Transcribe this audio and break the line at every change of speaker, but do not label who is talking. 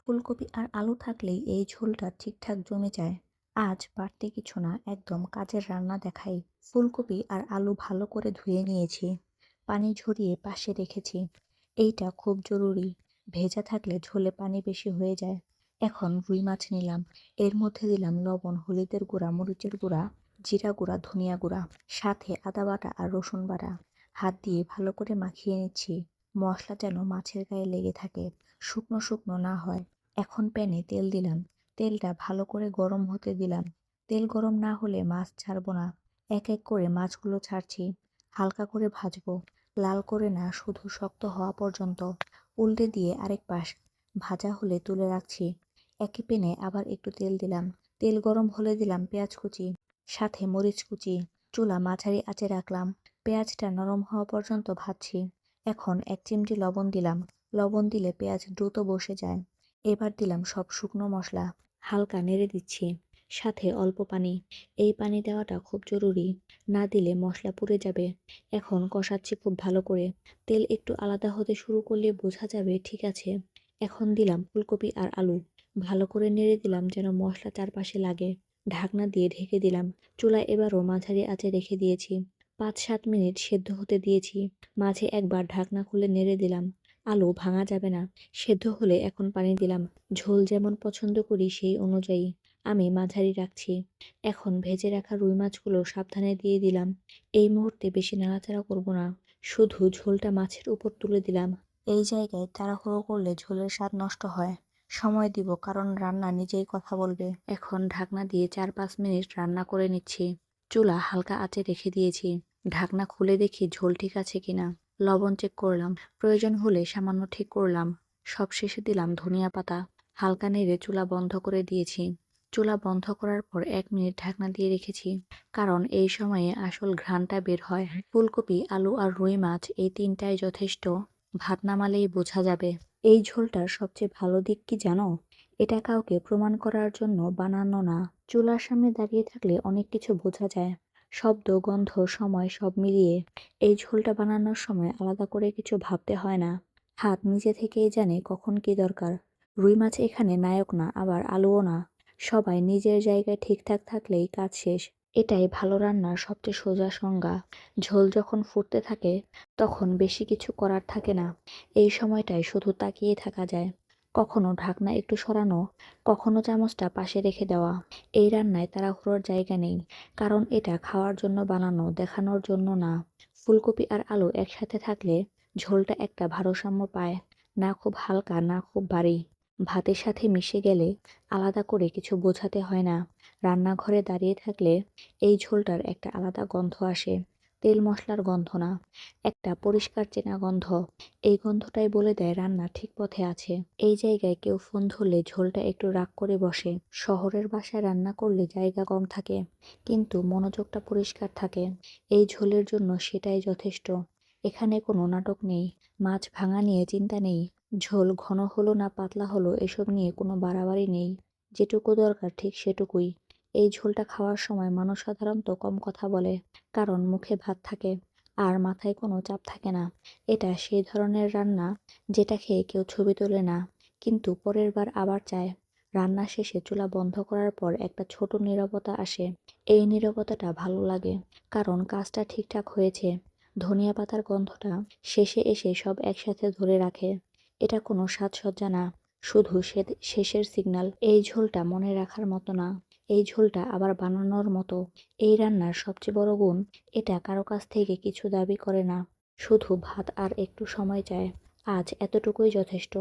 ফুলকপি আর আলু থাকলেই এই ঝোলটা ঠিকঠাক জমে যায়। আজ বাড়তি কিছু না, একদম কাজের রান্না দেখাই। ফুলকপি আর আলু ভালো করে ধুয়ে নিয়েছি, পানি ঝরিয়ে পাশে রেখেছি। এইটা খুব জরুরি, ভেজা থাকলে ঝোলে পানি বেশি হয়ে যায়। এখন রুই মাছ নিলাম, এর মধ্যে দিলাম লবণ, হলুদের গুঁড়া, মরিচের গুঁড়া, জিরা গুঁড়া, ধনিয়া গুঁড়া, সাথে আদা বাটা আর রসুন বাটা। হাত দিয়ে ভালো করে মাখিয়ে নিচ্ছি, মশলা যেন মাছের গায়ে লেগে থাকে, শুকনো শুকনো না হয়। এখন প্যানে তেল দিলাম, তেলটা ভালো করে গরম হতে দিলাম। তেল গরম না হলে মাছ ছাড়বো না। এক এক করে মাছগুলো ছাড়ছি, হালকা করে ভাজবো, লাল করে না, শুধু শক্ত হওয়া পর্যন্ত। উল্টে দিয়ে আরেক পাশ ভাজা হলে তুলে রাখছি। একই প্যানে আবার একটু তেল দিলাম, তেল গরম হলে দিলাম পেঁয়াজ কুচি, সাথে মরিচ কুচি। চুলা মাঝারি আঁচে রাখলাম, পেঁয়াজটা নরম হওয়া পর্যন্ত ভাজছি। এখন 1 চিমটি লবণ দিলাম, লবণ দিলে পেঁয়াজ দ্রুত বসে যায়। এবার দিলাম সব শুকনো মশলা, হালকা নেড়ে দিচ্ছি, সাথে অল্প পানি। এই পানি দেওয়াটা খুব জরুরি, না দিলে মশলা পুড়ে যাবে। এখন কষাচ্ছি খুব ভালো করে, তেল একটু আলাদা হতে শুরু করলে বোঝা যাবে ঠিক আছে। এখন দিলাম ফুলকপি আর আলু, ভালো করে নেড়ে দিলাম যেন মশলা চারপাশে লাগে। ঢাকনা দিয়ে ঢেকে দিলাম, চুলা এবারও মাঝারি আঁচে রেখে দিয়েছি। 5-7 মিনিট সেদ্ধ হতে দিয়েছি, মাঝে একবার ঢাকনা খুলে নেড়ে দিলাম। আলু ভাঙা যাবে না, সেদ্ধ হলে এখন পানি দিলাম। ঝোল যেমন পছন্দ করি সেই অনুযায়ী আমি মাঝারি রাখছি। এখন ভেজে রাখা রুই মাছগুলো সাবধানে দিয়ে দিলাম। এই মুহূর্তে বেশি নাড়াচাড়া করব না, শুধু ঝোলটা মাছের উপর তুলে দিলাম। এই জায়গায় তাড়াহুড়ো করলে ঝোলের স্বাদ নষ্ট হয়। সময় দিব, কারণ রান্না নিজেই কথা বলবে। এখন ঢাকনা দিয়ে 4-5 মিনিট রান্না করে নিচ্ছি। চুলা হালকা আঁচে রেখে দিয়েছি, ঢাকনা খুলে দেখি ঝোল ঠিক আছে কিনা। লবণ চেক করলাম, প্রয়োজন হলে সামান্য ঠিক করলাম। সবশেষে দিলাম ধনিয়া পাতা। হালকা নেড়ে চুলা বন্ধ করে দিয়েছি। চুলা বন্ধ করার পর 1 মিনিট ঢাকনা দিয়ে রেখেছি, কারণ এই সময়ে আসল ঘ্রাণটা বের হয়। ফুলকপি, আলু আর রুই মাছ, এই তিনটাই যথেষ্ট। ভাত নামালেই বোঝা যাবে। এই ঝোলটার সবচেয়ে ভালো দিক কি জানো? এটা কাউকে প্রমাণ করার জন্য বানানো না। চুলার সামনে দাঁড়িয়ে থাকলে অনেক কিছু বোঝা যায়, শব্দ, গন্ধ, সময় সব মিলিয়ে। এই ঝোলটা বানানোর সময় আলাদা করে কিছু ভাবতে হয় না, হাত নিজে থেকেই জানে কখন কি দরকার। রুই মাছ এখানে নায়ক না, আবার আলুও না। সবাই নিজের জায়গায় ঠিকঠাক থাকলেই কাজ শেষ। এটাই ভালো রান্নার সবচেয়ে সোজা সংজ্ঞা। ঝোল যখন ফুটতে থাকে তখন বেশি কিছু করার থাকে না, এই সময়টায় শুধু তাকিয়ে থাকা যায়। কখনো ঢাকনা একটু সরানো, কখনো চামচটা পাশে রেখে দেওয়া। এই রান্নায় তাড়াহুড়োর জায়গা নেই, কারণ এটা খাওয়ার জন্য বানানো, দেখানোর জন্য না। ফুলকপি আর আলু একসাথে থাকলে ঝোলটা একটা ভারসাম্য পায়, না খুব হালকা না খুব ভারী। ভাতের সাথে মিশে গেলে আলাদা করে কিছু বোঝাতে হয় না। রান্নাঘরে দাঁড়িয়ে থাকলে এই ঝোলটার একটা আলাদা গন্ধ আসে, তেল মশলার গন্ধ না, একটা পরিষ্কার চেনা গন্ধ। এই গন্ধটাই বলে দেয় রান্না ঠিক পথে আছে। এই জায়গায় কেউ ফোন ধরলে ঝোলটা একটু রাগ করে বসে। শহরের বাসায় রান্না করলে জায়গা কম থাকে, কিন্তু মনোযোগটা পরিষ্কার থাকে। এই ঝোলের জন্য সেটাই যথেষ্ট। এখানে কোনো নাটক নেই, মাছ ভাঙা নিয়ে চিন্তা নেই, ঝোল ঘন হলো না পাতলা হলো এসব নিয়ে কোনো বাড়াবাড়ি নেই। যেটুকু দরকার ঠিক সেটুকুই। এই ঝোলটা খাওয়ার সময় মানুষ সাধারণত কম কথা বলে, কারণ মুখে ভাত থাকে আর মাথায় কোনো চাপ থাকে না। এটা সেই ধরনের রান্না যেটা খেয়ে কেউ ছবি তোলে না, কিন্তু পরের বার আবার চায়। রান্না শেষে চুলা বন্ধ করার পর একটা ছোট নীরবতা আসে। এই নীরবতাটা ভালো লাগে, কারণ কাজটা ঠিকঠাক হয়েছে। ধনিয়া পাতার গন্ধটা শেষে এসে সব একসাথে ধরে রাখে। এটা কোনো সাজসজ্জা না, শুধু শেষের সিগন্যাল। এই ঝোলটা মনে রাখার মতো না, এই ঝোলটা আবার বানানোর মতো। এই রান্নার সবচেয়ে বড় গুণ, এটা কারো কাছ থেকে কিছু দাবি করে না, শুধু ভাত আর একটু সময় চায়। আজ এতটুকুই যথেষ্ট।